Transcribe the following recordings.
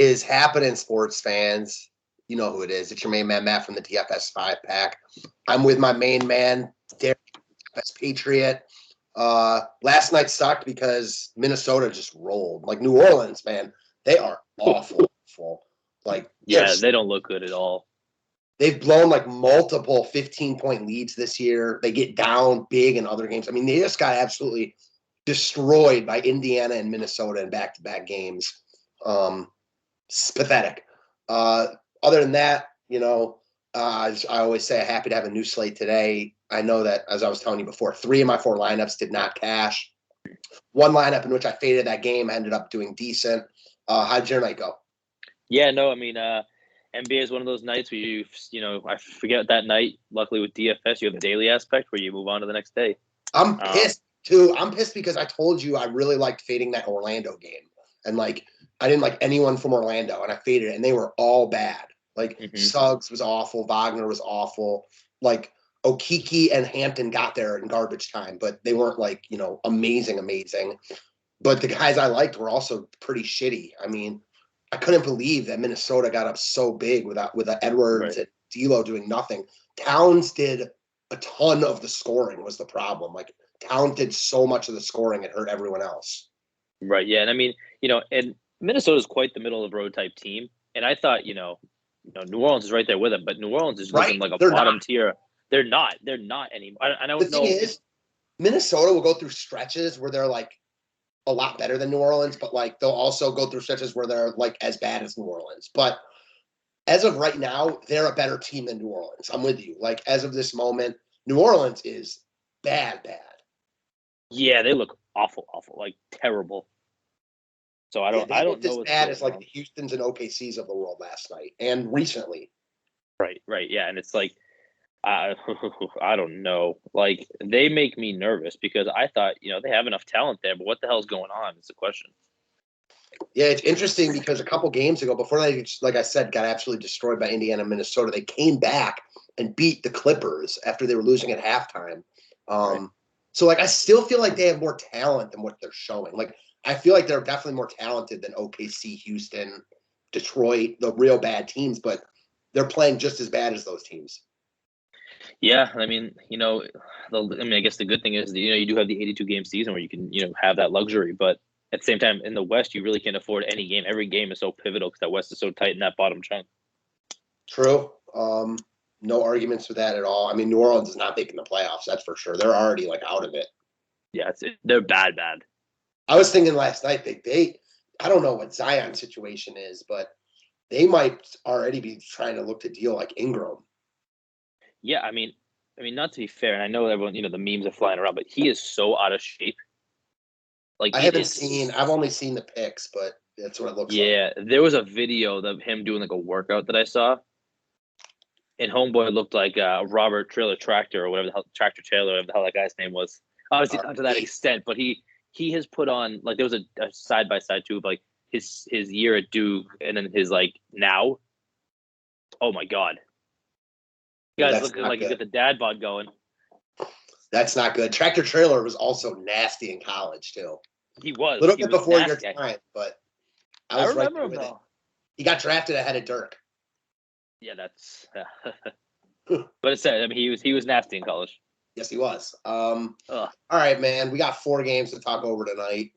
is happening, sports fans? You know who it is. It's your main man, Matt, from the DFS 5-pack. I'm with my main man, Derrick, DFS Patriot. Last night sucked because Minnesota just rolled. Like, New Orleans, man, they are awful. Like, yeah, they don't look good at all. They've blown like multiple 15-point leads this year. They get down big in other games. I mean, they just got absolutely destroyed by Indiana and Minnesota in back-to-back games. It's pathetic. Other than that, I always say I'm happy to have a new slate today. I know that, as I was telling you before, 3 of my 4 lineups did not cash. One lineup in which I faded that game, I ended up doing decent. How'd your night go? Yeah, no, I mean, NBA is one of those nights where I forget that night. Luckily with DFS, you have the daily aspect where you move on to the next day. I'm pissed too. I'm pissed because I told you I really liked fading that Orlando game. And like, I didn't like anyone from Orlando and I faded it and they were all bad. Like Suggs was awful. Wagner was awful. Like Okeke and Hampton got there in garbage time, but they weren't like, amazing. But the guys I liked were also pretty shitty. I mean, I couldn't believe that Minnesota got up so big with Edwards and D'Lo doing nothing. Towns did a ton of the scoring was the problem. Like Towns did so much of the scoring, it hurt everyone else. Right. Yeah. And I mean, and Minnesota is quite the middle of the road type team. And I thought, New Orleans is right there with them, but New Orleans is looking like a bottom tier. They're not anymore. I don't know. The thing is, Minnesota will go through stretches where they're like a lot better than New Orleans, but like they'll also go through stretches where they're like as bad as New Orleans. But as of right now, they're a better team than New Orleans. I'm with you. Like as of this moment, New Orleans is bad. Yeah, they look awful, like terrible. So I don't know. As bad as like the Houstons and OKCs of the world last night and recently. Right. Yeah, and it's like I don't know. Like they make me nervous because I thought they have enough talent there, but what the hell's going on? Is the question. Yeah, it's interesting because a couple games ago, before they, like I said, got absolutely destroyed by Indiana and Minnesota, they came back and beat the Clippers after they were losing at halftime. So, like, I still feel like they have more talent than what they're showing. Like, I feel like they're definitely more talented than OKC, Houston, Detroit, the real bad teams, but they're playing just as bad as those teams. Yeah, I mean, I guess the good thing is that, you do have the 82-game season where you can, have that luxury. But at the same time, in the West, you really can't afford any game. Every game is so pivotal because that West is so tight in that bottom chunk. True. No arguments with that at all. I mean, New Orleans is not making the playoffs, that's for sure. They're already, like, out of it. Yeah, they're bad. I was thinking last night, they I don't know what Zion's situation is, but they might already be trying to look to deal like Ingram. Yeah, I mean, not to be fair, and I know everyone, the memes are flying around, but he is so out of shape. Like I've only seen the pics, but that's what it looks like. Yeah, there was a video of him doing like a workout that I saw, and homeboy looked like Robert Trailer Tractor or whatever the hell, Tractor Trailer, whatever the hell that guy's name was. Obviously not to that extent, but he has put on, like, there was a side by side too of like his year at Duke and then his like now. Oh my God. You guys looking like you got the dad bod going. That's not good. Tractor Trailer was also nasty in college too. He was. A little bit before your time, but I was remember him though. He got drafted ahead of Dirk. Yeah, that's. But it said, I mean, he was nasty in college. Yes, he was. All right, man. We got 4 games to talk over tonight.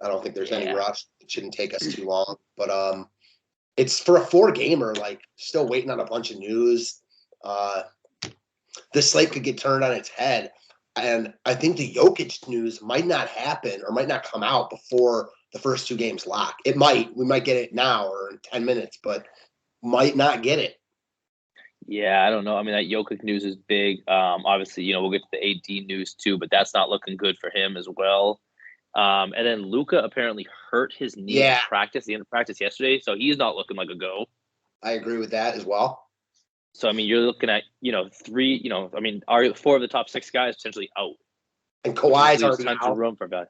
I don't think there's any rush. It shouldn't take us too long. But it's for a 4-gamer, like, still waiting on a bunch of news. This slate could get turned on its head. And I think the Jokic news might not happen or might not come out before the first 2 games lock. It might. We might get it now or in 10 minutes, but might not get it. Yeah, I don't know. I mean, that Jokic news is big. Obviously, we'll get to the AD news too, but that's not looking good for him as well. And then Luka apparently hurt his knee at practice, the end of practice yesterday, so he's not looking like a go. I agree with that as well. So, I mean, you're looking at, 3, are 4 of the top 6 guys potentially out. And Kawhi's already out. Room for a guy.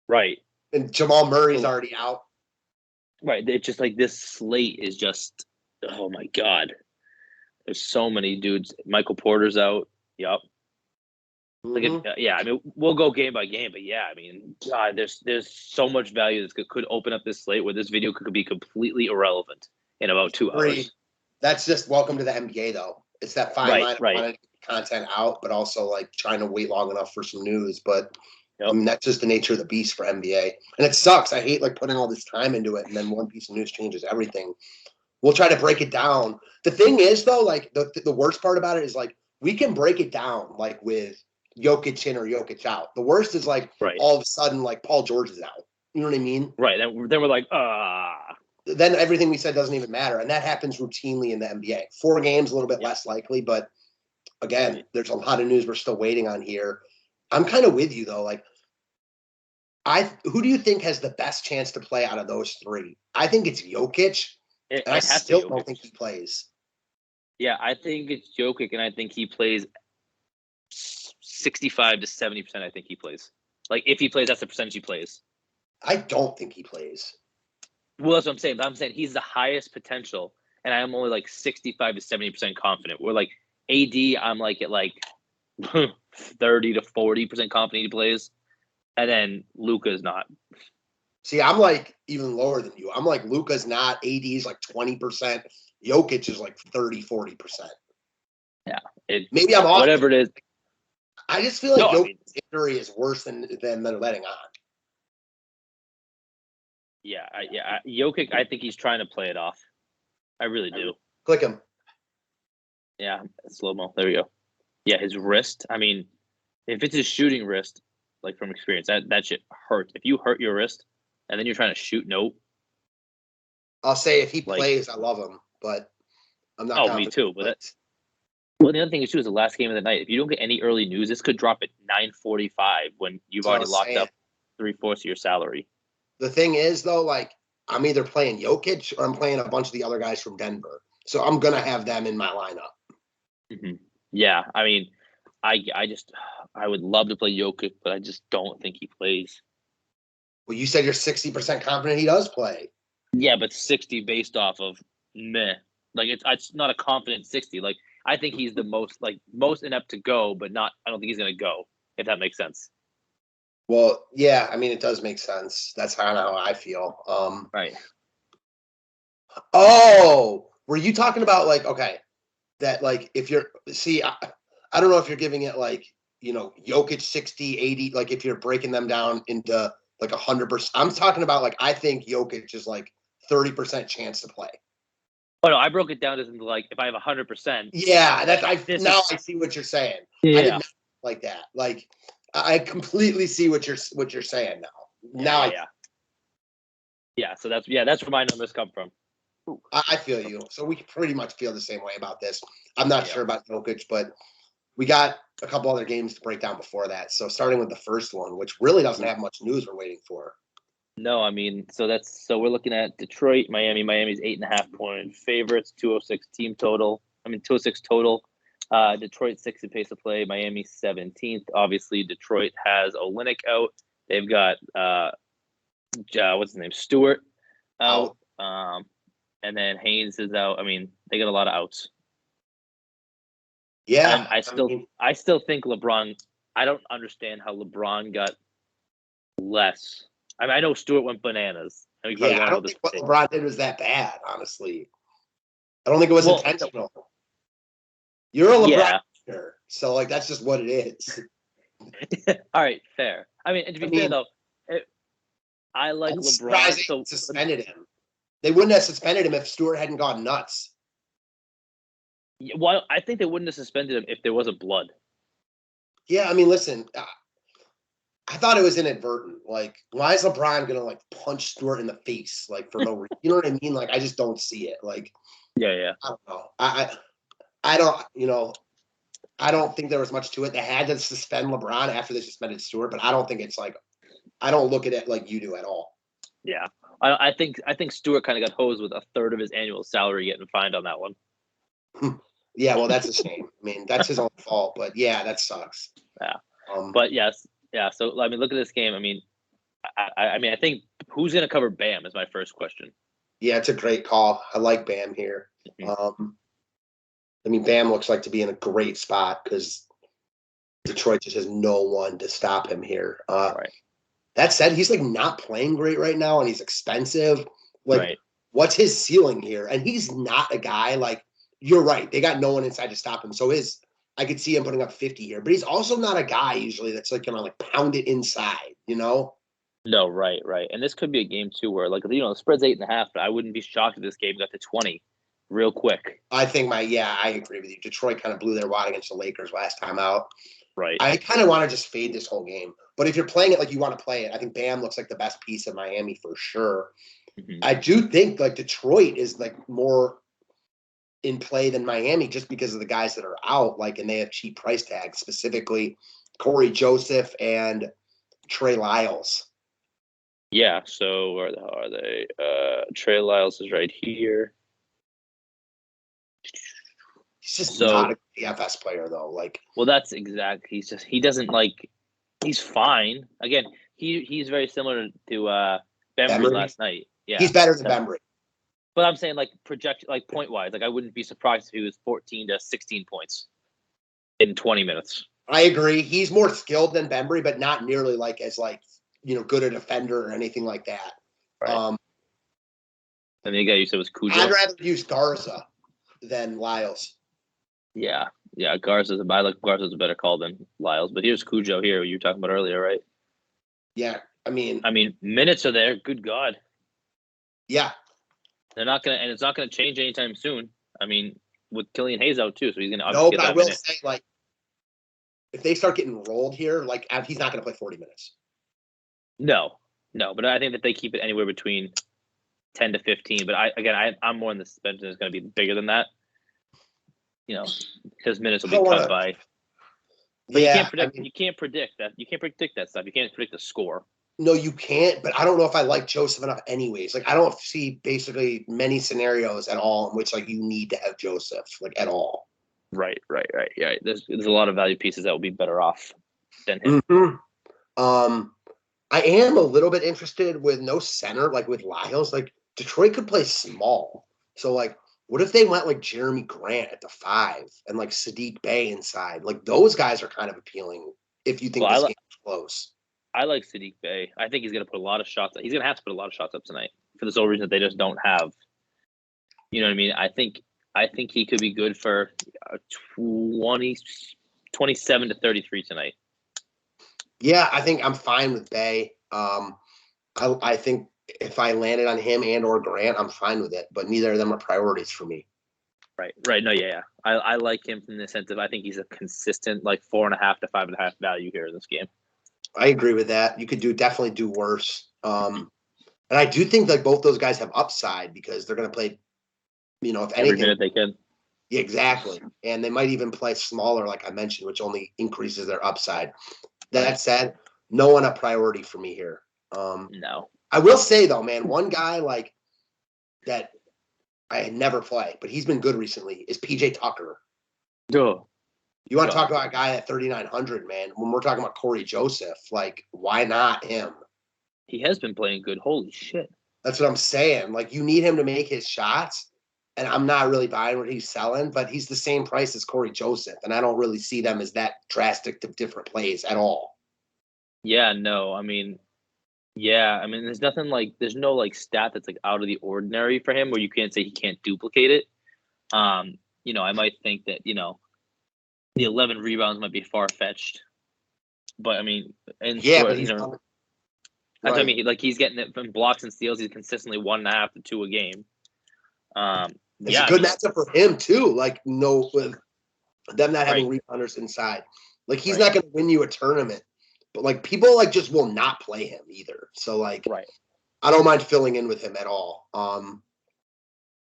Right. And Jamal Murray's already out. Right. It's just like this slate is just, oh my God. There's so many dudes. Michael Porter's out. Yep. Mm-hmm. Yeah, I mean, we'll go game by game, but yeah, I mean, God, there's so much value that could open up this slate where this video could be completely irrelevant in about 2 hours. That's just welcome to the NBA, though. It's that fine line of wanting to get content out, but also like trying to wait long enough for some news. But I mean, that's just the nature of the beast for NBA, and it sucks. I hate like putting all this time into it, and then one piece of news changes everything. We'll try to break it down. The thing is, though, like the worst part about it is like we can break it down like with Jokic in or Jokic out. The worst is like all of a sudden like Paul George is out. You know what I mean? Right. Then we're like, Then everything we said doesn't even matter, and that happens routinely in the NBA. 4 games, a little bit less likely, but again, there's a lot of news we're still waiting on here. I'm kind of with you though. Like, who do you think has the best chance to play out of those 3? I think it's Jokic. And I still don't think he plays. Yeah, I think it's Jokic, and I think he plays 65 to 70%. I think he plays. Like, if he plays, that's the percentage he plays. I don't think he plays. Well, that's what I'm saying. But I'm saying he's the highest potential, and I'm only like 65 to 70% confident. We're like AD, I'm like at like 30 to 40% confident he plays, and then Luka's not. See, I'm like even lower than you. I'm like Luka's not. AD's like 20%. Jokic is like 30, 40%. Yeah. Maybe I'm off. Whatever it is. I just feel like Jokic's injury is worse than they're letting on. Yeah. Jokic, I think he's trying to play it off. I really do. Click him. Yeah. Slow-mo. There we go. Yeah. His wrist. I mean, if it's his shooting wrist, like from experience, that shit hurts. If you hurt your wrist, and then you're trying to shoot, nope. I'll say if he plays, I love him, but I'm not. Oh, me too. But well, the other thing is too is the last game of the night. If you don't get any early news, this could drop at 9:45 when you've already locked up 3/4 of your salary. The thing is, though, like I'm either playing Jokic or I'm playing a bunch of the other guys from Denver, so I'm gonna have them in my lineup. Mm-hmm. Yeah, I mean, I would love to play Jokic, but I just don't think he plays. Well, you said you're 60% confident he does play. Yeah, but 60 based off of meh. Like it's not a confident 60. Like I think he's the most inept to go, but not. I don't think he's gonna go. If that makes sense. Well, yeah, I mean it does make sense. That's kind of how I feel. Right. Oh, were you talking about like that like if you're I don't know if you're giving it like Jokic 60, 80, like if you're breaking them down into like 100%. I'm talking about like I think Jokic is like 30% chance to play. Oh no, I broke it down as into like if I have 100%. Yeah, I see what you're saying. Yeah. I didn't like that. Like I completely see what you're saying now. Yeah, so that's where my numbers come from. I feel you. So we pretty much feel the same way about this. I'm not sure about Jokic, but we got a couple other games to break down before that. So starting with the first one, which really doesn't have much news we're waiting for. No, I mean, so we're looking at Detroit, Miami. Miami's 8.5-point favorites, 206 team total. 206 total. Detroit 6th in pace of play. Miami 17th. Obviously, Detroit has Olynyk out. They've got what's his name, Stewart out. And then Haynes is out. I mean, they got a lot of outs. Yeah, and I still think LeBron. I don't understand how LeBron got less. I mean, I know Stewart went bananas. I don't think what LeBron did was that bad, honestly. I don't think it was intentional. You're a LeBron player, so like that's just what it is. All right, fair. I mean, and to be fair though, I like LeBron. So suspended him. They wouldn't have suspended him if Stewart hadn't gone nuts. Well, I think they wouldn't have suspended him if there wasn't blood. Yeah, I mean, listen, I thought it was inadvertent. Like, why is LeBron gonna like punch Stewart in the face like for no reason? You know what I mean? Like, I just don't see it. Like, yeah. I don't know. I don't. I don't think there was much to it. They had to suspend LeBron after they suspended Stewart, but I don't think it's like. I don't look at it like you do at all. Yeah, I think Stewart kind of got hosed with a third of his annual salary getting fined on that one. Yeah, well, that's a shame. I mean, that's his own fault, but yeah, that sucks. Yeah, but yes, yeah. So I mean, look at this game. I mean, I think who's going to cover Bam is my first question. Yeah, it's a great call. I like Bam here. Mm-hmm. I mean, Bam looks like to be in a great spot because Detroit just has no one to stop him here. Right. That said, he's like not playing great right now, and he's expensive. Like, Right. what's his ceiling here? And he's not a guy like, you're right. They got no one inside to stop him. So I could see him putting up 50 here, but he's also not a guy usually that's like gonna like pound it inside, you know? No, right. And this could be a game too where, like, the spread's 8.5, but I wouldn't be shocked if this game got to 20 real quick. I think I agree with you. Detroit kind of blew their wad against the Lakers last time out. Right. I kind of want to just fade this whole game. But if you're playing it like you want to play it, I think Bam looks like the best piece of Miami for sure. Mm-hmm. I do think like Detroit is like more in play than Miami just because of the guys that are out, like, and they have cheap price tags, specifically Corey Joseph and Trey Lyles. Yeah, so where the hell are they? Trey Lyles is right here. He's just not a DFS player, though. Like, well, that's exact. He doesn't like. He's fine. Again, he's very similar to Bembry last night. Yeah, he's better than Bembry. But I'm saying like point wise, like I wouldn't be surprised if he was 14 to 16 points in 20 minutes. I agree. He's more skilled than Bembry, but not nearly like as like good a defender or anything like that. Right. And the guy you said was Cujo. I'd rather use Garza than Lyles. Yeah. Garza's a better call than Lyles, but here's Cujo here. You were talking about earlier, right? Yeah, I mean, minutes are there. Good God. Yeah. They're not gonna, and it's not gonna change anytime soon. I mean, with Killian Hayes out too, so he's gonna obviously get that. No, but I will say, like, if they start getting rolled here, like, he's not gonna play 40 minutes. No, but I think that they keep it anywhere between 10 to 15. But I'm more in the suspension is going to be bigger than that. His minutes will be cut by. But you can't predict. You can't predict that. You can't predict that stuff. You can't predict the score. No, you can't. But I don't know if I like Joseph enough, anyways. Like, I don't see basically many scenarios at all in which like you need to have Joseph like at all. Right. Yeah, there's a lot of value pieces that will be better off than him. Mm-hmm. I am a little bit interested with no center, like with Lyles. Like, Detroit could play small. So, like, what if they went like Jerami Grant at the 5 and like Saddiq Bey inside? Like, those guys are kind of appealing if you think this game is close. I like Saddiq Bey. I think he's going to put a lot of shots. He's going to have to put a lot of shots up tonight for the sole reason that they just don't have. You know what I mean? I think he could be good for 27 to 33 tonight. Yeah, I think I'm fine with Bey. I think if I landed on him and or Grant, I'm fine with it. But neither of them are priorities for me. Right. No, yeah. I like him from the sense of I think he's a consistent like 4.5 to 5.5 value here in this game. I agree with that. You could definitely do worse. And I do think like both those guys have upside because they're going to play. If anything, every minute they can. Yeah, exactly. And they might even play smaller, like I mentioned, which only increases their upside. That said, no one a priority for me here. No. I will say, though, man, one guy like that I never play, but he's been good recently, is PJ Tucker. Duh. You want to talk about a guy at 3,900, man. When we're talking about Corey Joseph, like, why not him? He has been playing good. Holy shit. That's what I'm saying. Like, you need him to make his shots. And I'm not really buying what he's selling, but he's the same price as Corey Joseph. And I don't really see them as that drastic to different plays at all. Yeah, no. There's nothing like, there's no like stat that's like out of the ordinary for him where you can't say he can't duplicate it. I might think that, the 11 rebounds might be far-fetched. But, that's what I mean. Like, he's getting it from blocks and steals. He's consistently 1.5 to 2 a game. It's a good matchup for him too. Like, with them not having rebounders inside. Like, he's not going to win you a tournament, but like people like just will not play him either. So like, I don't mind filling in with him at all.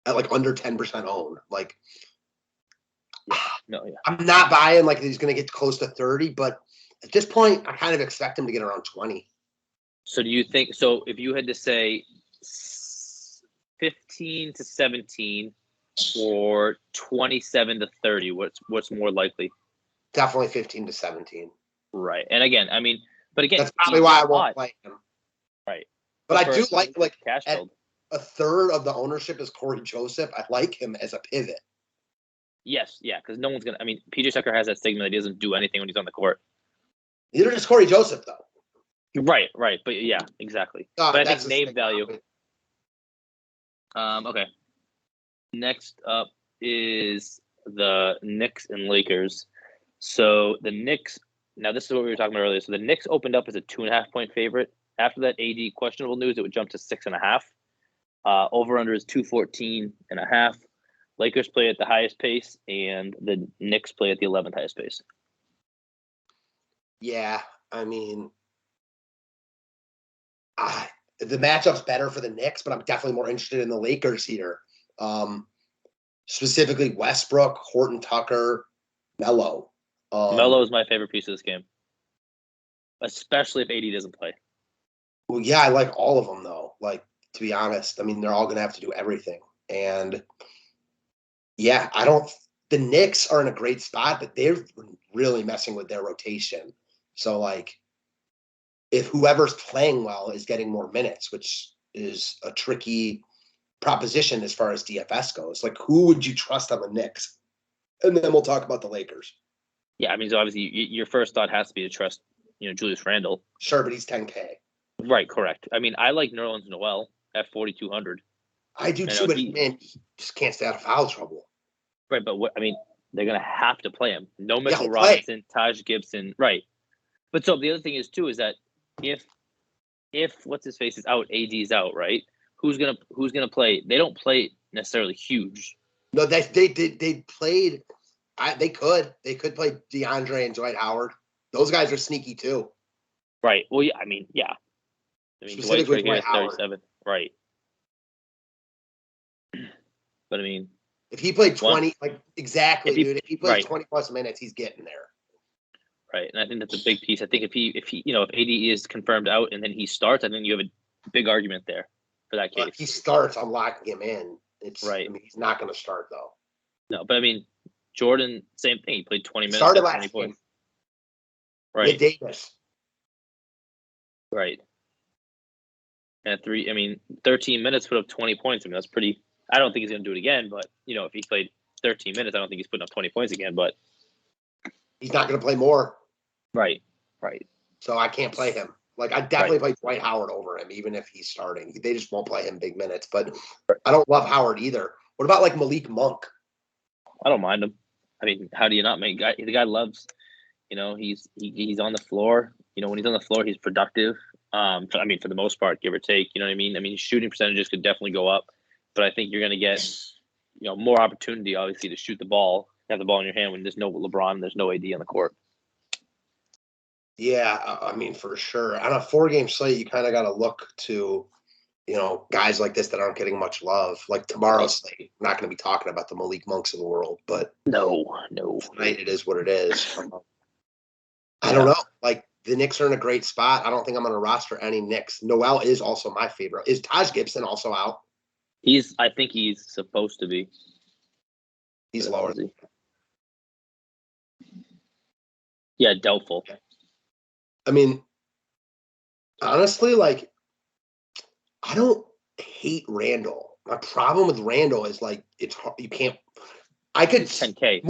At like under 10% own. Like, I'm not buying like he's going to get close to 30, but at this point, I kind of expect him to get around 20. So do you think? So if you had to say 15 to 17 or 27 to 30, what's more likely? Definitely 15 to 17. Right. And again, that's probably why I won't play him. Right. But I do like cash at a third of the ownership is Corey Joseph. I like him as a pivot. Yes, yeah, because no one's gonna. I mean, PJ Tucker has that stigma that he doesn't do anything when he's on the court. Neither does Corey Joseph, though. Right, but yeah, exactly. But I think name value. Okay. Next up is the Knicks and Lakers. So the Knicks. Now this is what we were talking about earlier. So the Knicks opened up as a 2.5-point favorite. After that AD questionable news, it would jump to 6.5. Over under is 214.5. Lakers play at the highest pace, and the Knicks play at the 11th highest pace. Yeah, I mean, the matchup's better for the Knicks, but I'm definitely more interested in the Lakers here. Specifically, Westbrook, Horton-Tucker, Melo. Melo is my favorite piece of this game, especially if AD doesn't play. Well, yeah, I like all of them, though. Like, to be honest, I mean, they're all going to have to do everything. And, yeah, the Knicks are in a great spot, but they're really messing with their rotation. So, like, if whoever's playing well is getting more minutes, which is a tricky proposition as far as DFS goes, like, who would you trust on the Knicks? And then we'll talk about the Lakers. Yeah, I mean, so obviously your first thought has to be to trust, Julius Randle. Sure, but he's 10K. Right, correct. I mean, I like Nerlens Noel at 4,200. I do too, but man, he just can't stay out of foul trouble. Right, but they're going to have to play him. No Mitchell Robinson, Taj Gibson, right. But so the other thing is too is that if what's his face is out, AD is out, right? Who's gonna play? They don't play necessarily huge. No, they played. They could play DeAndre and Dwight Howard. Those guys are sneaky too. Right. Well, yeah. I mean, yeah. I mean, Dwight's right here at 37. Right. But I mean, if he played 20, dude. If he plays 20 plus minutes, he's getting there. Right, and I think that's a big piece. I think if AD is confirmed out and then he starts, I think you have a big argument there for that case. If he starts, I'm locking him in. It's right. I mean, he's not going to start though. No, but I mean, Jordan, same thing. He played 20 minutes. Started last 20 points. Right. With Davis. Right. And 13 minutes put up 20 points. I mean, that's pretty. I don't think he's going to do it again, but if he played 13 minutes, I don't think he's putting up 20 points again. But he's not going to play more. Right. So I can't play him. Like, I definitely play Dwight Howard over him, even if he's starting. They just won't play him big minutes. But I don't love Howard either. What about, like, Malik Monk? I don't mind him. I mean, how do you not make – the guy loves – he's on the floor. When he's on the floor, he's productive. For the most part, give or take. You know what I mean? I mean, his shooting percentages could definitely go up. But I think you're going to get, more opportunity, obviously, to shoot the ball, have the ball in your hand when there's no LeBron, there's no AD on the court. Yeah, I mean, for sure. On a 4-game slate, you kind of got to look to, guys like this that aren't getting much love. Like tomorrow's slate, we're not going to be talking about the Malik Monks of the world, but no. Tonight it is what it is. I don't know. Like, the Knicks are in a great spot. I don't think I'm going to roster any Knicks. Noel is also my favorite. Is Taj Gibson also out? I think he's supposed to be. He's lower. Yeah, doubtful. I mean, honestly, like, I don't hate Randle. My problem with Randle is, like, it's hard. You can't. I could 10K.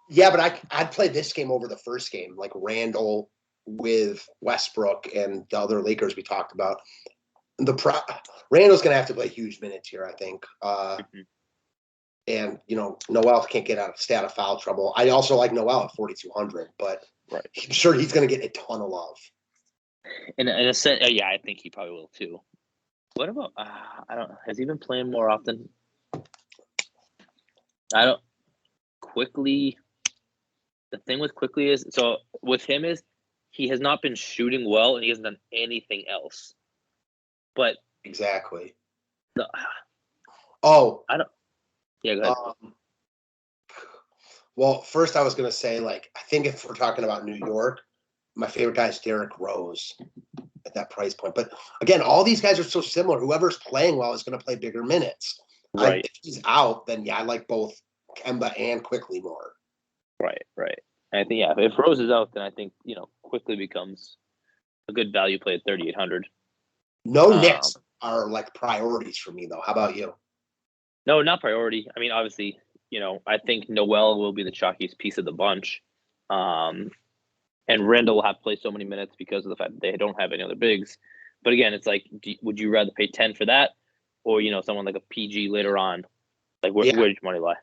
Yeah, but I'd play this game over the first game, like Randle with Westbrook and the other Lakers we talked about. Randle's going to have to play huge minutes here, I think. And, Noel can't stay out of foul trouble. I also like Noel at 4,200, but I'm sure he's going to get a ton of love. In a sense, yeah, I think he probably will too. What about, I don't know, has he been playing more often? Quickly, the thing with Quickly is, so with him is, he has not been shooting well and he hasn't done anything else. But exactly. I don't. Yeah, go ahead. Well, first I was going to say, like, I think if we're talking about New York, my favorite guy is Derrick Rose at that price point. But again, all these guys are so similar. Whoever's playing well is going to play bigger minutes. Right. If he's out, then I like both Kemba and Quickly more. Right. I think, if Rose is out, then I think, Quickly becomes a good value play at 3,800. No Knicks are like priorities for me, though. How about you? No, not priority. I mean, obviously, I think Noel will be the chalkiest piece of the bunch. And Randle will have to play so many minutes because of the fact that they don't have any other bigs. But again, it's like, would you rather pay 10 for that, or someone like a PG later on? Like, where does your money lie?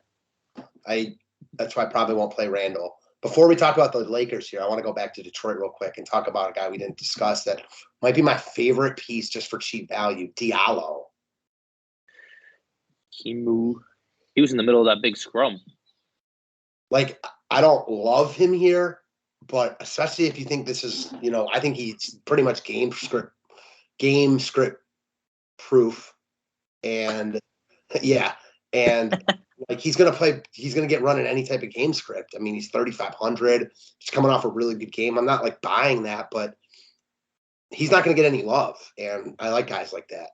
That's why I probably won't play Randle. Before we talk about the Lakers here, I want to go back to Detroit real quick and talk about a guy we didn't discuss that might be my favorite piece just for cheap value, Diallo. He was in the middle of that big scrum. Like, I don't love him here, but especially if you think this is, I think he's pretty much game script proof. And yeah. And like, he's going to get run in any type of game script. I mean, he's 3,500. He's coming off a really good game. I'm not like buying that, but he's not going to get any love. And I like guys like that.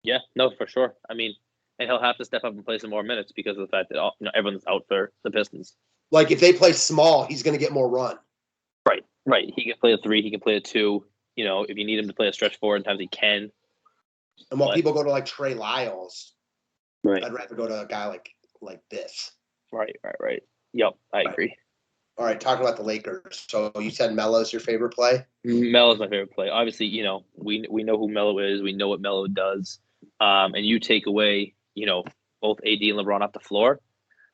Yeah, no, for sure. I mean, and he'll have to step up and play some more minutes because of the fact that everyone's out for the Pistons. Like, if they play small, he's going to get more run. Right. He can play a 3. He can play a 2. If you need him to play a stretch 4, sometimes he can. And while people go to like Trey Lyles, right, I'd rather go to a guy like this. Right. Yep, I agree. All right, talking about the Lakers. So you said Melo's your favorite play? Melo's my favorite play. Obviously, we know who Melo is. We know what Melo does. And you take away, both AD and LeBron off the floor.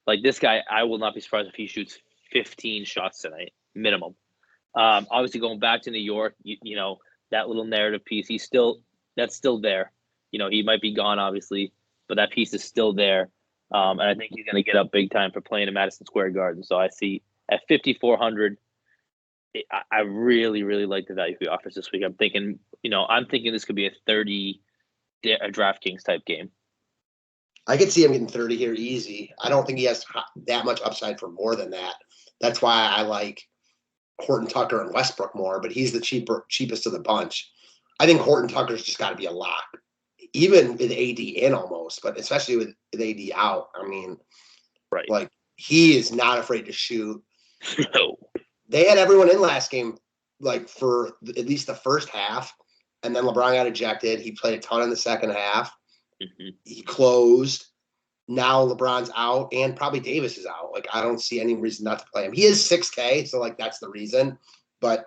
Like, this guy, I will not be surprised if he shoots 15 shots tonight, minimum. Obviously, going back to New York, that little narrative piece, that's still there. He might be gone, obviously, but that piece is still there. And I think he's going to get up big time for playing in Madison Square Garden. So I see at 5,400, I really, really like the value he offers this week. I'm thinking this could be a 30 DraftKings type game. I could see him getting 30 here easy. I don't think he has that much upside for more than that. That's why I like Horton-Tucker and Westbrook more, but he's the cheapest of the bunch. I think Horton-Tucker's just got to be a lock, even with AD in almost, but especially with AD out. I mean, right. Like, he is not afraid to shoot. No. They had everyone in last game, like, for at least the first half, and then LeBron got ejected. He played a ton in the second half. Mm-hmm. He closed. Now LeBron's out, and probably Davis is out. Like, I don't see any reason not to play him. He is 6K, so, like, that's the reason. But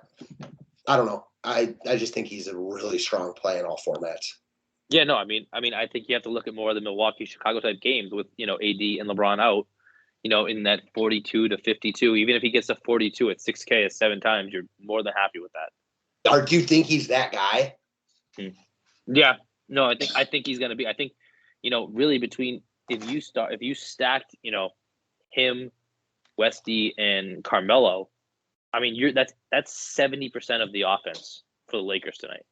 I don't know. I just think he's a really strong play in all formats. Yeah, no, I mean, I think you have to look at more of the Milwaukee, Chicago type games with, AD and LeBron out, in that 42 to 52. Even if he gets to 42 at 6K at 7 times, you're more than happy with that. Or do you think he's that guy? Yeah. No, I think he's going to be. I think, really between if you stacked, him, Westy, and Carmelo, I mean, that's 70% of the offense for the Lakers tonight.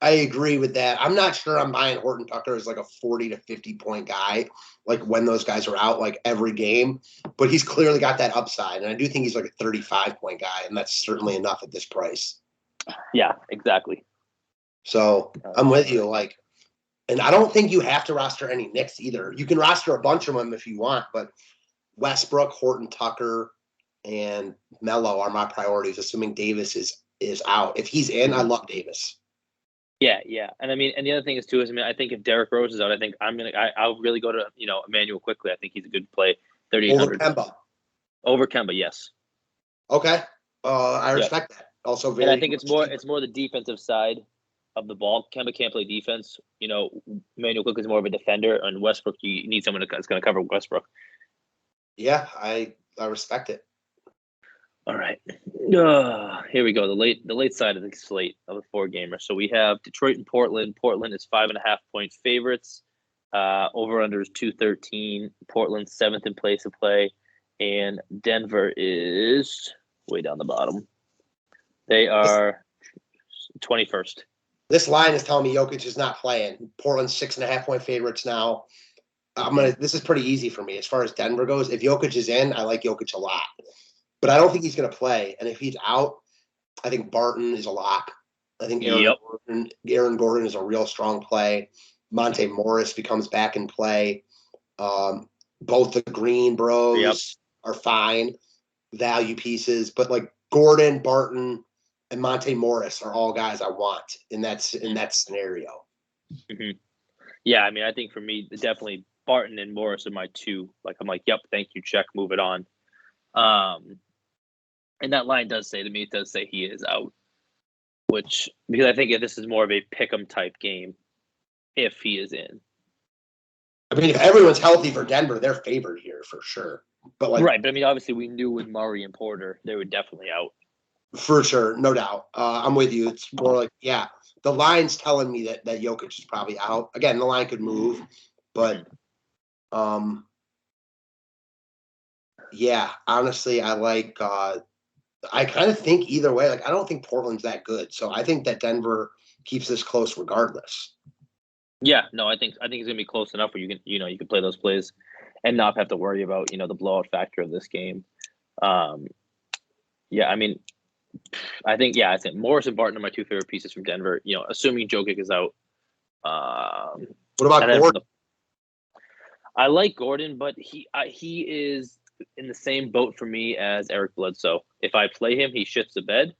I agree with that. I'm not sure I'm buying Horton-Tucker as like a 40 to 50 point guy, like when those guys are out, like every game. But he's clearly got that upside, and I do think he's like a 35 point guy, and that's certainly enough at this price. Yeah, exactly. So I'm with you. Like, and I don't think you have to roster any Knicks either. You can roster a bunch of them if you want, but Westbrook, Horton-Tucker, and Melo are my priorities, assuming Davis is out. If he's in, I love Davis. Yeah. And I mean, and the other thing is too, I think if Derrick Rose is out, I think I'll really go to, Emmanuel quickly. I think he's a good play. 3,800. Over Kemba, yes. Okay. I respect that. Also, and I think it's more the defensive side of the ball. Kemba can't play defense. Emmanuel quickly is more of a defender, and Westbrook, you need someone that's going to cover Westbrook. Yeah, I respect it. All right. Here we go. The late side of the slate of the 4 gamers. So we have Detroit and Portland. Portland is 5.5 point favorites. Over under is 213. Portland 7th in place of play, and Denver is way down the bottom. They are 21st. This line is telling me Jokic is not playing. Portland's 6.5 point favorites now. This is pretty easy for me as far as Denver goes. If Jokic is in, I like Jokic a lot. But I don't think he's going to play. And if he's out, I think Barton is a lock. I think Aaron Gordon is a real strong play. Monte Morris becomes back in play. Both the Green Bros are fine value pieces. But like Gordon, Barton, and Monte Morris are all guys I want in that scenario. Mm-hmm. Yeah, I mean, I think for me, definitely Barton and Morris are my two. Like, I'm like, yep, thank you, check, move it on. And that line does say to me, it does say he is out, which, because I think this is more of a pick'em type game if he is in. I mean, if everyone's healthy for Denver, they're favored here for sure. But right, but I mean, obviously, we knew with Murray and Porter, they were definitely out. For sure, no doubt. I'm with you. It's more like, yeah, the line's telling me that Jokic is probably out. Again, the line could move, but yeah, honestly, I like. I kind of think either way. Like, I don't think Portland's that good, so I think that Denver keeps this close regardless. Yeah, no, I think it's gonna be close enough where you can play those plays and not have to worry about the blowout factor of this game. Yeah, I mean, I think Morris and Barton are my two favorite pieces from Denver. Assuming Jokic is out. What about Gordon? I like Gordon, but he is in the same boat for me as Eric Bledsoe. If I play him, he shits the bed.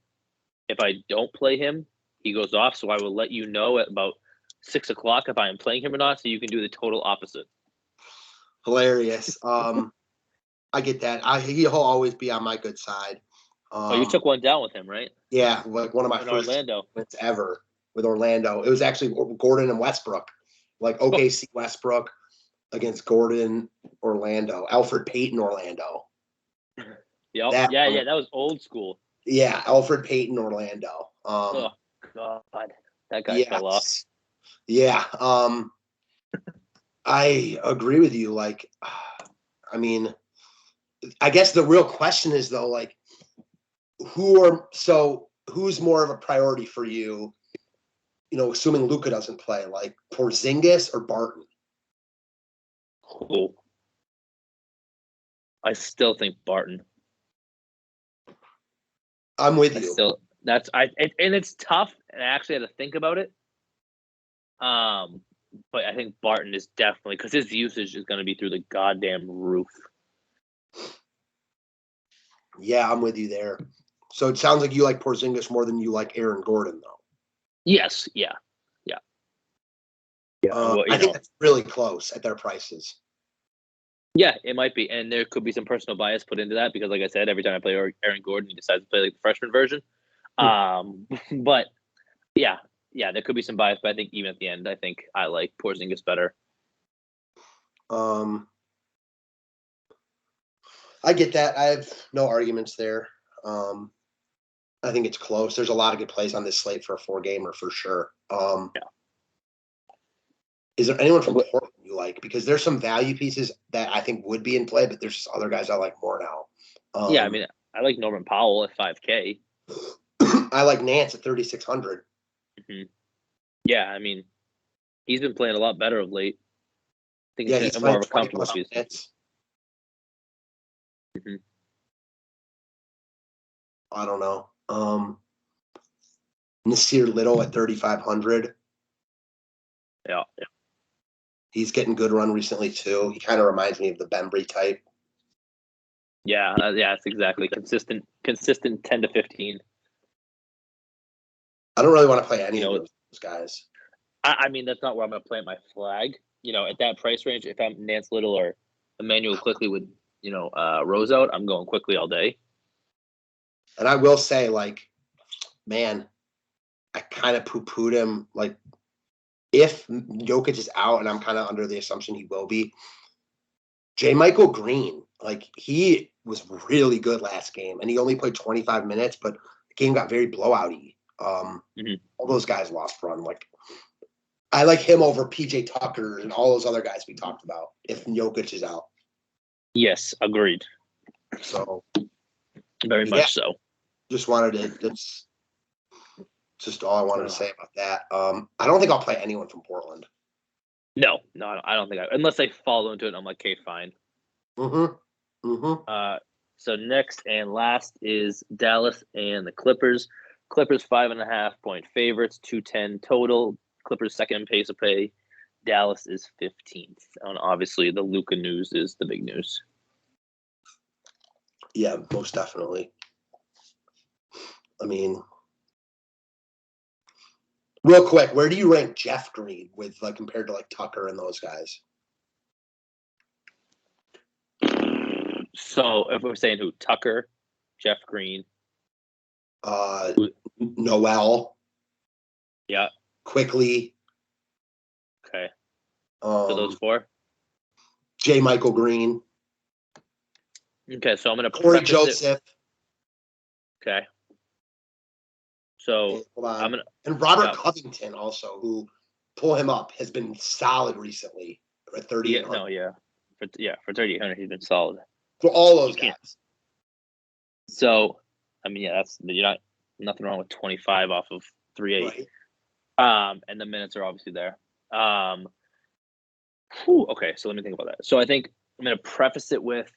If I don't play him, he goes off. So I will let you know at about 6 o'clock if I am playing him or not, so you can do the total opposite. Hilarious. I get that. He'll always be on my good side. You took one down with him, right? Yeah, like one of my first wins ever with Orlando. It was actually Gordon and Westbrook, like OKC Westbrook against Gordon Orlando, Alfred Payton Orlando. Yep. That was old school. Yeah, Alfred Payton Orlando. Oh God, that guy fell off. Yeah. I agree with you. Like, I mean, I guess the real question is though, like, who's more of a priority for you? Assuming Luka doesn't play, like Porzingis or Barton? Oh, I still think Barton. I'm with you. And it's tough, and I actually had to think about it. But I think Barton is definitely, because his usage is going to be through the goddamn roof. Yeah, I'm with you there. So it sounds like you like Porzingis more than you like Aaron Gordon, though. Yes, yeah. I think that's really close at their prices. Yeah, it might be, and there could be some personal bias put into that because, like I said, every time I play Aaron Gordon, he decides to play like the freshman version. But yeah, there could be some bias, but I think even at the end, I think I like Porzingis better. I get that. I have no arguments there. I think it's close. There's a lot of good plays on this slate for a 4-gamer for sure. Is there anyone from Portland you like? Because there's some value pieces that I think would be in play, but there's just other guys I like more now. I mean, I like Norman Powell at 5K. I like Nance at 3,600. Mm-hmm. Yeah, I mean, he's been playing a lot better of late. I think he's more of a comfortable piece. Mm-hmm. I don't know. Nasir Little at 3,500. Yeah. He's getting good run recently too. He kind of reminds me of the Bembry type. Yeah, it's exactly consistent 10 to 15. I don't really want to play any of those guys. I mean, that's not where I'm going to plant my flag. At that price range, if I'm Nance Little or Emmanuel Quickly with Rose out, I'm going Quickly all day. And I will say, like, man, I kind of poo-pooed him. Like, if Jokic is out, and I'm kind of under the assumption he will be, J. Michael Green, like, he was really good last game, and he only played 25 minutes, but the game got very blowout-y. All those guys lost run. Like, I like him over PJ Tucker and all those other guys we talked about if Jokic is out. Yes, agreed. So very much so. Just wanted to. That's just all I wanted to say about that. I don't think I'll play anyone from Portland. No, I don't think unless I fall into it. I'm like, okay, fine. So next and last is Dallas and the Clippers. Clippers 5.5-point favorites, 210 total. Clippers second in pace of play. Dallas is 15th. And obviously, the Luka news is the big news. Yeah, most definitely. I mean, real quick, where do you rank Jeff Green with compared to Tucker and those guys? So if we're saying who, Tucker, Jeff Green, Noel. Yeah. Quickly. Okay. So those four. J. Michael Green. Okay, so I'm gonna Corey Joseph. Okay. So I'm gonna and Robert Covington also, who pull him up, has been solid recently at 3,800. Yeah, for 3,800, he's been solid for all those guys. So, I mean, that's nothing wrong with 25 off of 3.8. Right. And the minutes are obviously there. Okay, so let me think about that. So I think I'm gonna preface it with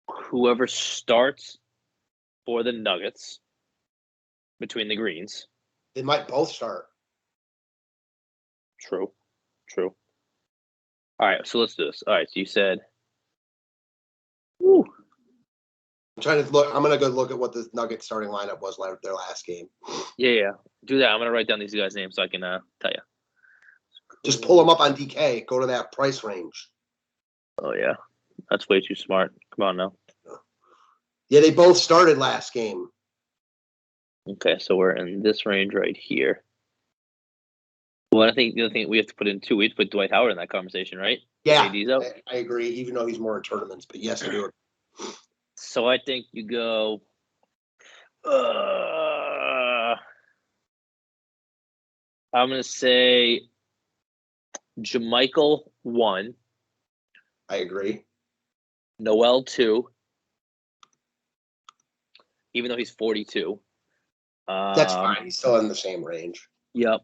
whoever starts for the Nuggets between the greens. They might both start. True. All right, so let's do this. All right, so you said. I'm trying to look. I'm gonna go look at what the Nuggets starting lineup was like their last game. Yeah. Do that. I'm gonna write down these guys' names so I can tell you. Just pull them up on DK. Go to that price range. Oh yeah, that's way too smart. Come on now. Yeah, they both started last game. Okay, so we're in this range right here. Well, I think the other thing we have to put in too, we have to put Dwight Howard in that conversation, right? Yeah, I agree. Even though he's more in tournaments, but yes, do it. So I think you go. I'm gonna say JaMychal 1. I agree. Noel 2. Even though he's 42. That's fine. He's still in the same range. Yep.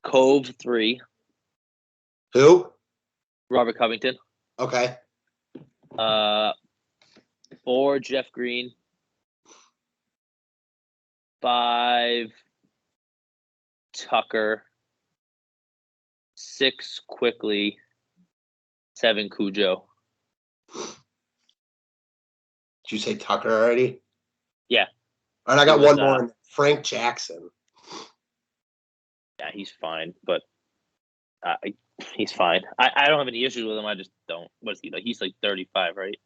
Cove 3. Who? Robert Covington. Okay. 4, Jeff Green. 5, Tucker. 6, Quickly. 7, Cujo. Did you say Tucker already? Yeah. All right, I got one more. Frank Jackson. Yeah, he's fine, but he's fine. I don't have any issues with him. I just don't. What is he like? He's like 35, right?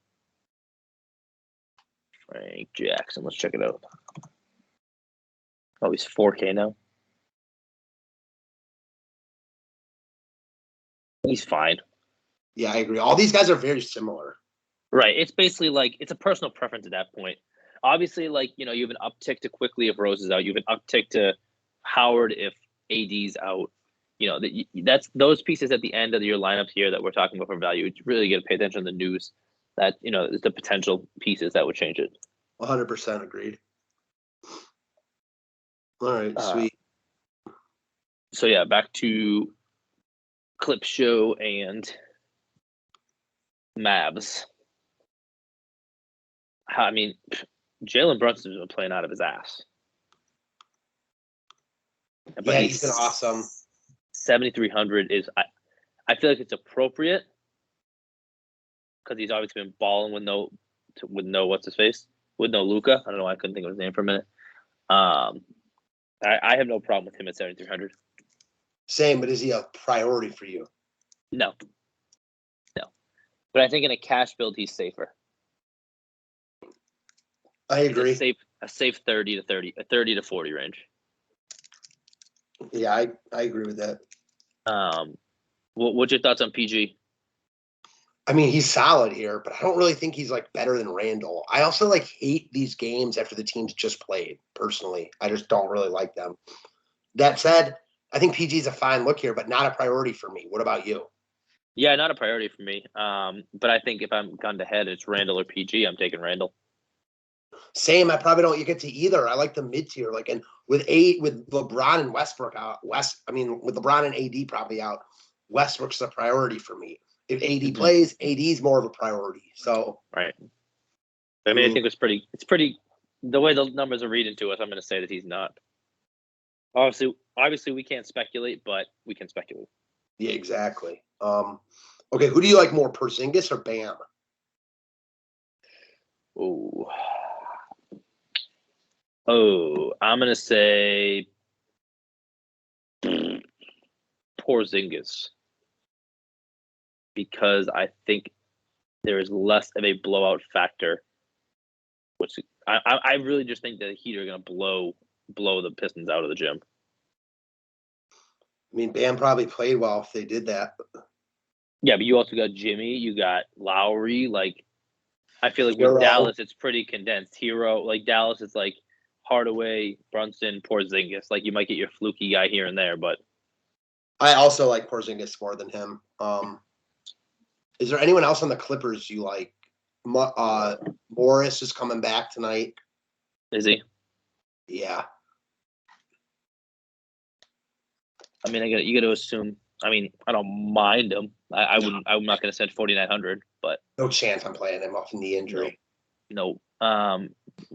Frank Jackson. Let's check it out. Oh, he's 4K now. He's fine. Yeah, I agree. All these guys are very similar. Right. It's basically like it's a personal preference at that point. Obviously, like, you have an uptick to Quickly if Rose is out. You have an uptick to Howard if AD's out. That's those pieces at the end of your lineup here that we're talking about for value. You really got to pay attention to the news that, is the potential pieces that would change it. 100% agreed. All right, sweet. So, yeah, back to Clip Show and Mavs. I mean, Jalen Brunson's been playing out of his ass. But he's been awesome. 7,300 is, I feel like it's appropriate because he's obviously been balling with no what's his face, with no Luka. I don't know why I couldn't think of his name for a minute. I have no problem with him at 7,300. Same, but is he a priority for you? No. But I think in a cash build, he's safer. I agree. A safe 30 to 40 range. Yeah, I agree with that. What's your thoughts on PG? I mean, he's solid here, but I don't really think he's like better than Randle. I also hate these games after the teams just played. Personally, I just don't really like them. That said, I think PG's a fine look here, but not a priority for me. What about you? Yeah, not a priority for me. But I think if I'm gun to head, it's Randle or PG. I'm taking Randle. Same. I probably don't get to either. I like the mid tier. And with LeBron and Westbrook out, with LeBron and AD probably out, Westbrook's a priority for me. If AD plays, AD's more of a priority. So right. I mean, I think it's pretty. The way the numbers are reading to us, I'm going to say that he's not. Obviously, we can't speculate, but we can speculate. Yeah, exactly. Okay, who do you like more, Porzingis or Bam? I'm going to say Porzingis. because I think there is less of a blowout factor. Which I really just think that the Heat are going to blow the Pistons out of the gym. I mean, Bam probably played well if they did that. Yeah, but you also got Jimmy, you got Lowry. Like, I feel like Herro. with Dallas, it's pretty condensed. Herro, like Dallas, it's like Hardaway, Brunson, Porzingis. Like, you might get your fluky guy here and there, but I also like Porzingis more than him. Is there anyone else on the Clippers you like? Morris is coming back tonight. Is he? Yeah. I mean, you got to assume. I mean, I don't mind him. I wouldn't. I'm not going to send 4,900, but no chance I'm playing him off knee injury. No. My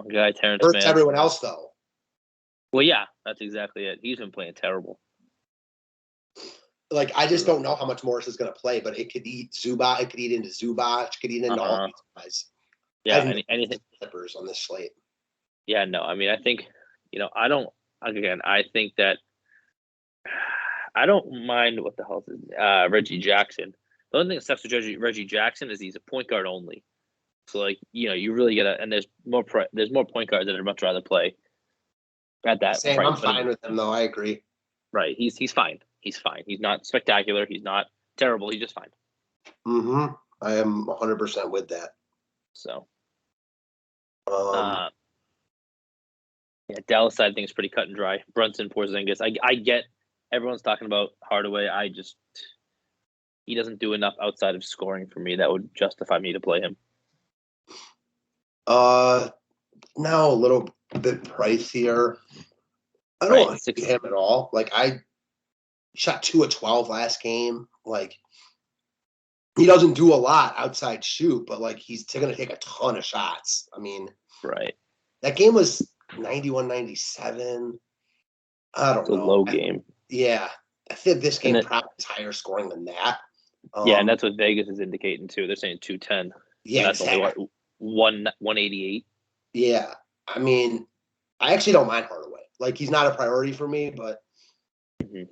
guy Terrence Hurts Mann. everyone else though. Well, yeah, that's exactly it. He's been playing terrible. Like, I just don't know how much Morris is going to play, but it could eat Zubac. It could eat into Zubac. It could eat into all these guys. Yeah, anything Clippers on this slate. Yeah, no. I mean, I think, I don't. Again, I think that I don't mind what the hell is Reggie Jackson. The only thing that sucks with Reggie Jackson is he's a point guard only. So, like, you really gotta. And there's more point guards that I'd much rather play at that Same. price. I'm fine with him though. I agree. Right. He's fine. He's fine. He's not spectacular. He's not terrible. He's just fine. Mm-hmm. I am 100% with that. So, yeah, Dallas side thing is pretty cut and dry. Brunson, Porzingis. I get everyone's talking about Hardaway. He doesn't do enough outside of scoring for me that would justify me to play him. Now a little bit pricier. I don't like him at all. Like, I shot 2 of 12 last game. Like, he doesn't do a lot outside shoot, but like, he's going to take a ton of shots. I mean, right. That game was 91-97. I don't know. It's a low game. Yeah. I think this game probably is higher scoring than that. Yeah, and that's what Vegas is indicating too. They're saying 210. Yeah, that's exactly. Only 188. Yeah. I mean, I actually don't mind Hardaway. Like, he's not a priority for me, but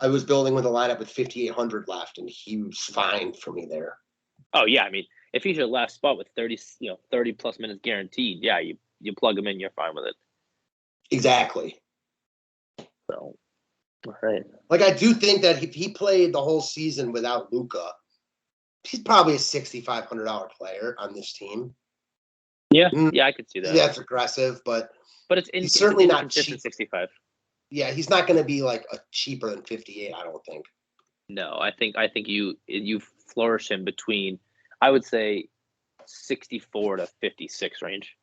I was building with a lineup with 5,800 left, and he was fine for me there. Oh, yeah. I mean, if he's your last spot with 30 plus minutes guaranteed, yeah, you plug him in, you're fine with it. Exactly. So, all right. Like, I do think that if he played the whole season without Luka, he's probably a $6,500 player on this team. Yeah, yeah, I could see that. That's aggressive, but he's certainly not cheap. 65. Yeah, he's not going to be like a cheaper than 58. I don't think. No, I think you flourish him between, I would say, 64 to 56 range.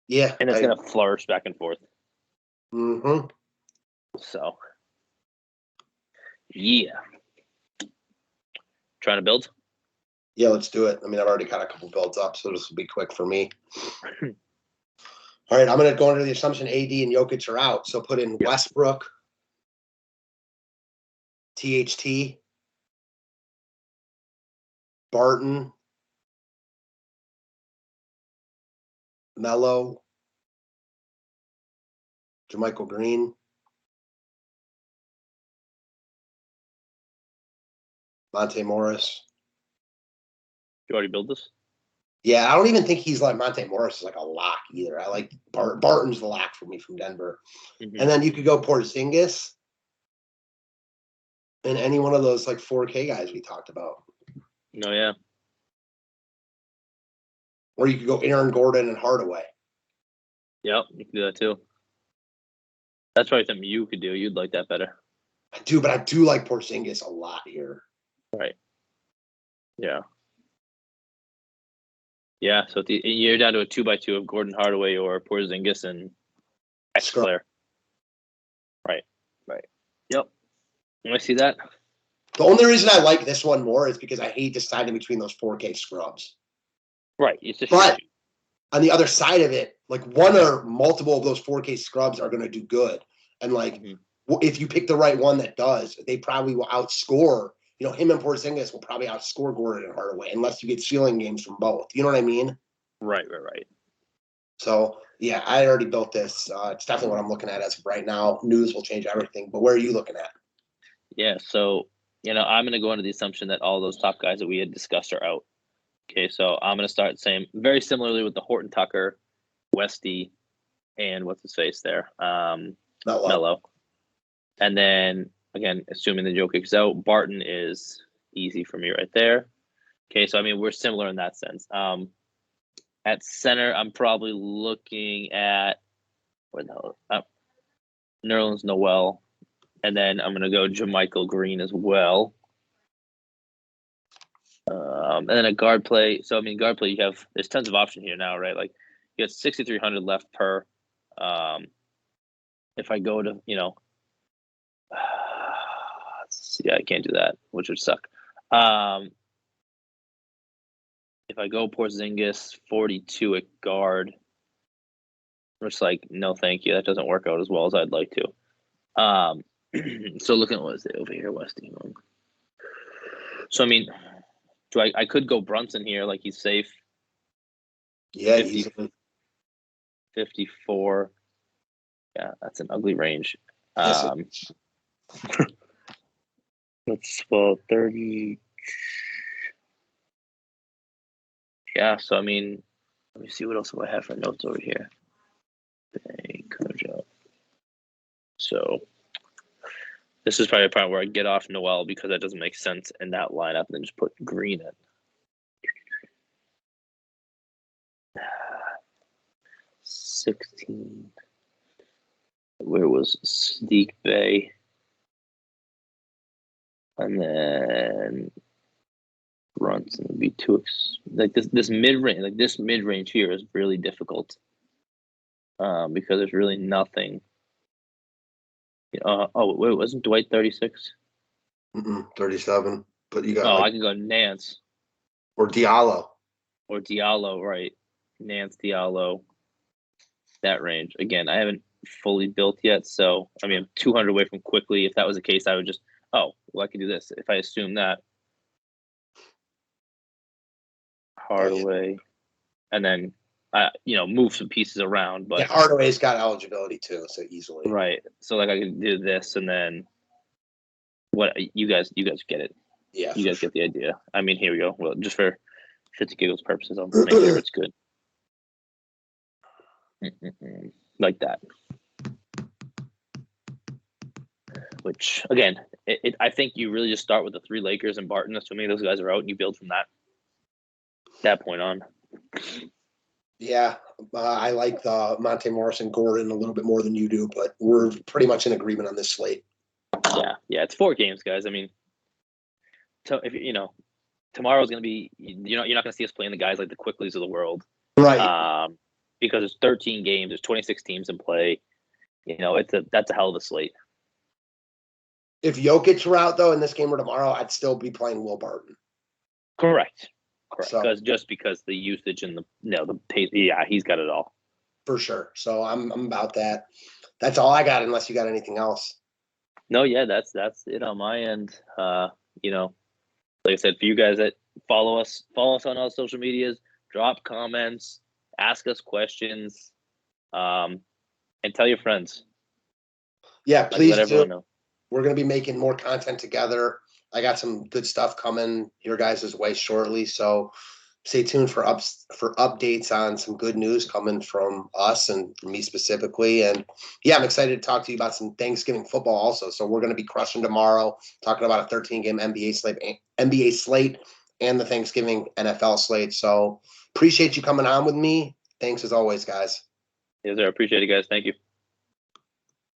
Yeah, and it's going to flourish back and forth. Mm-hmm. So, yeah. Trying to build? Yeah, let's do it. I mean, I've already got a couple builds up, so this will be quick for me. All right, I'm going to go under the assumption AD and Jokic are out. So put in Westbrook, THT, Barton, Melo, JaMychal Green, Monte Morris. You already built this? Yeah, I don't even think he's like Monte Morris is like a lock either. I like Barton's the lock for me from Denver. Mm-hmm. And then you could go Porzingis and any one of those like 4K guys we talked about. No, yeah. Or you could go Aaron Gordon and Hardaway. Yep, you can do that too. That's probably something you could do. You'd like that better. I do, but I do like Porzingis a lot here. Right. Yeah. Yeah, so you're down to a 2x2 of Gordon Hardaway or Porzingis and X player. Right. Yep. I see that. The only reason I like this one more is because I hate deciding between those 4K scrubs. Right. It's just but on the other side of it, like one or multiple of those 4K scrubs are going to do good. And like, if you pick the right one that does, they probably will outscore. You know, him and Porzingis will probably outscore Gordon and Hardaway unless you get ceiling games from both. You know what I mean? Right. So, yeah, I already built this. It's definitely what I'm looking at as of right now. News will change everything. But where are you looking at? Yeah, so I'm going to go under the assumption that all those top guys that we had discussed are out. Okay, so I'm going to start saying very similarly with the Horton-Tucker, Westy, and what's his face there? Melo. And then, again, assuming the Jokic is out, Barton is easy for me right there. Okay, so, we're similar in that sense. At center, I'm probably looking at where the hell? Nerlens, Noel, and then I'm gonna go JaMychal Green as well. And then a guard play. So guard play, there's tons of options here now, right? Like you got 6,300 left per. If I go to I can't do that, which would suck. If I go Porzingis 42 at guard, I'm just like, no, thank you. That doesn't work out as well as I'd like to. So looking at what's over here, Westy. So I could go Brunson here, like he's safe. Yeah, 50, 54. Yeah, that's an ugly range. That's 30. Yeah, so let me see what else do I have for notes over here. So this is probably a part where I get off Noel because that doesn't make sense in that lineup, and then just put Green in. $16. Where was Saddiq Bey? And then Brunson would be too this mid range. Like this mid range here is really difficult because there's really nothing. Wait, wasn't Dwight 36? 37. But you got. I can go Nance or Diallo. Right? Nance, Diallo. That range again. I haven't fully built yet, so I'm 200 away from quickly. If that was the case, I would just I could do this. If I assume that Hardaway, and then move some pieces around. But Hardaway's got eligibility too, so easily. Right. So I can do this, and then what? You guys get it. Yeah. You guys get the idea. Here we go. Well, just for shits and giggles purposes, I'll make sure it's good. Like that. Which again, I think you really just start with the 3 Lakers and Barton, assuming those guys are out, and you build from that point on. Yeah, I like the Monte Morris and Gordon a little bit more than you do, but we're pretty much in agreement on this slate. Yeah, it's 4 games, guys. If tomorrow's going to be, you're not going to see us playing the guys like the Quickleys of the world, right? Because there's 13 games, there's 26 teams in play. That's a hell of a slate. If Jokic were out though in this game or tomorrow, I'd still be playing Will Barton. Correct. Because the usage and the pace, he's got it all for sure. So I'm about that. That's all I got, unless you got anything else. No, yeah, that's it on my end. Like I said, for you guys that follow us on all social medias, drop comments, ask us questions, and tell your friends. Yeah, please let everyone know. We're going to be making more content together. I got some good stuff coming your guys' way shortly, so stay tuned for updates on some good news coming from us and from me specifically. And yeah, I'm excited to talk to you about some Thanksgiving football also. So we're going to be crushing tomorrow, talking about a 13-game NBA slate and the Thanksgiving NFL slate. So appreciate you coming on with me. Thanks as always, guys. Yes, sir. Appreciate it, guys. Thank you.